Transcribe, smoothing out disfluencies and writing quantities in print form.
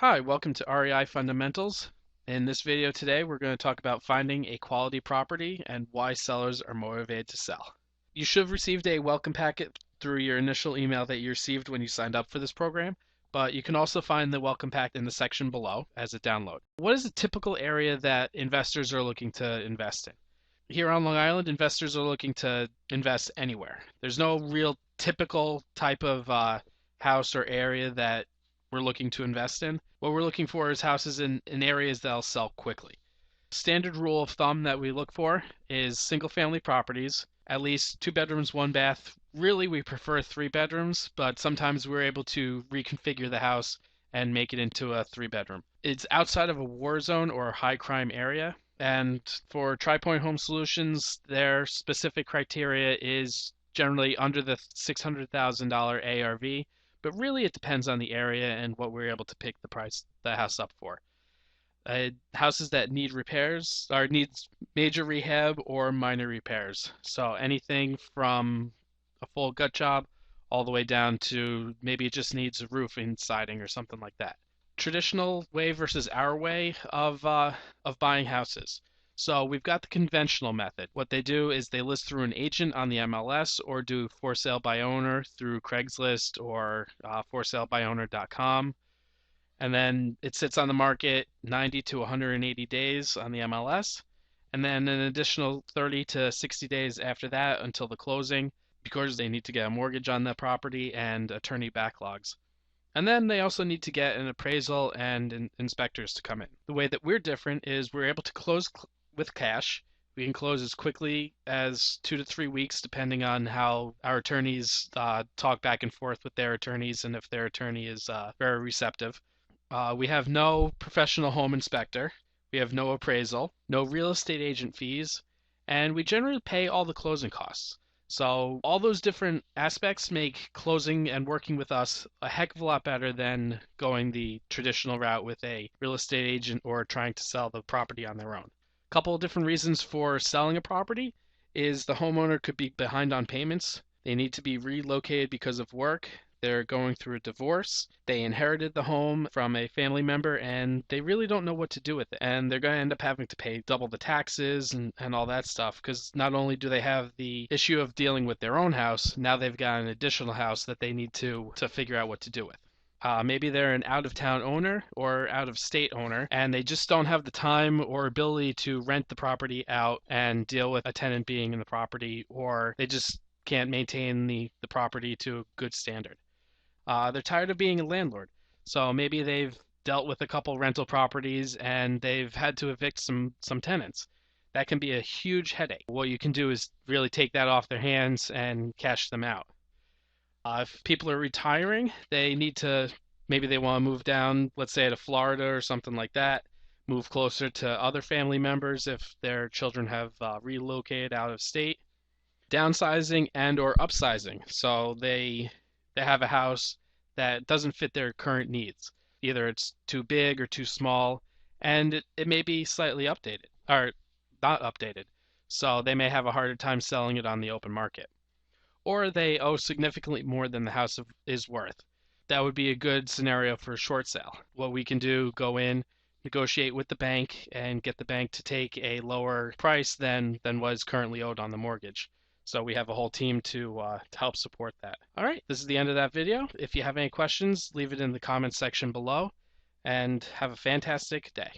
Hi, welcome to REI Fundamentals. In this video today, we're going to talk about finding a quality property and why sellers are motivated to sell. You should have received a welcome packet through your initial email that you received when you signed up for this program, but you can also find the welcome pack in the section below as a download. What is a typical area that investors are looking to invest in? Here on Long Island, investors are looking to invest anywhere. There's no real typical type of house or area that we're looking to invest in. What we're looking for is houses in areas that'll sell quickly. Standard rule of thumb that we look for is single family properties, at least 2 bedrooms, 1 bath. Really, we prefer 3 bedrooms, but sometimes we're able to reconfigure the house and make it into a 3 bedroom. It's outside of a war zone or high crime area. And for Tri-Point Home Solutions, their specific criteria is generally under the $600,000 ARV, but really it depends on the area and what we're able to pick the house up for. Houses that need repairs or needs major rehab or minor repairs. So anything from a full gut job all the way down to maybe it just needs a roof and siding or something like that. Traditional way versus our way of buying houses. So we've got the conventional method. What they do is they list through an agent on the MLS or do for sale by owner through Craigslist or forsalebywowner.com. And then it sits on the market 90 to 180 days on the MLS. And then an additional 30 to 60 days after that until the closing because they need to get a mortgage on the property and attorney backlogs. And then they also need to get an appraisal and inspectors to come in. The way that we're different is we're able to close with cash. We can close as quickly as 2 to 3 weeks, depending on how our attorneys talk back and forth with their attorneys and if their attorney is very receptive. We have no professional home inspector. We have no appraisal, no real estate agent fees, and we generally pay all the closing costs. So all those different aspects make closing and working with us a heck of a lot better than going the traditional route with a real estate agent or trying to sell the property on their own. A couple of different reasons for selling a property is the homeowner could be behind on payments. They need to be relocated because of work. They're going through a divorce. They inherited the home from a family member and they really don't know what to do with it. And they're going to end up having to pay double the taxes and all that stuff because not only do they have the issue of dealing with their own house, now they've got an additional house that they need to figure out what to do with. Maybe they're an out-of-town owner or out-of-state owner, and they just don't have the time or ability to rent the property out and deal with a tenant being in the property, or they just can't maintain the property to a good standard. They're tired of being a landlord. So maybe they've dealt with a couple rental properties and they've had to evict some tenants. That can be a huge headache. What you can do is really take that off their hands and cash them out. If people are retiring, maybe they want to move down, let's say to Florida or something like that, move closer to other family members if their children have relocated out of state. Downsizing and or upsizing. So they have a house that doesn't fit their current needs. Either it's too big or too small, and it may be slightly updated or not updated. So they may have a harder time selling it on the open market. Or they owe significantly more than the house is worth. That would be a good scenario for a short sale. What we can do, go in, negotiate with the bank, and get the bank to take a lower price than what is currently owed on the mortgage. So we have a whole team to help support that. All right, this is the end of that video. If you have any questions, leave it in the comments section below, and have a fantastic day.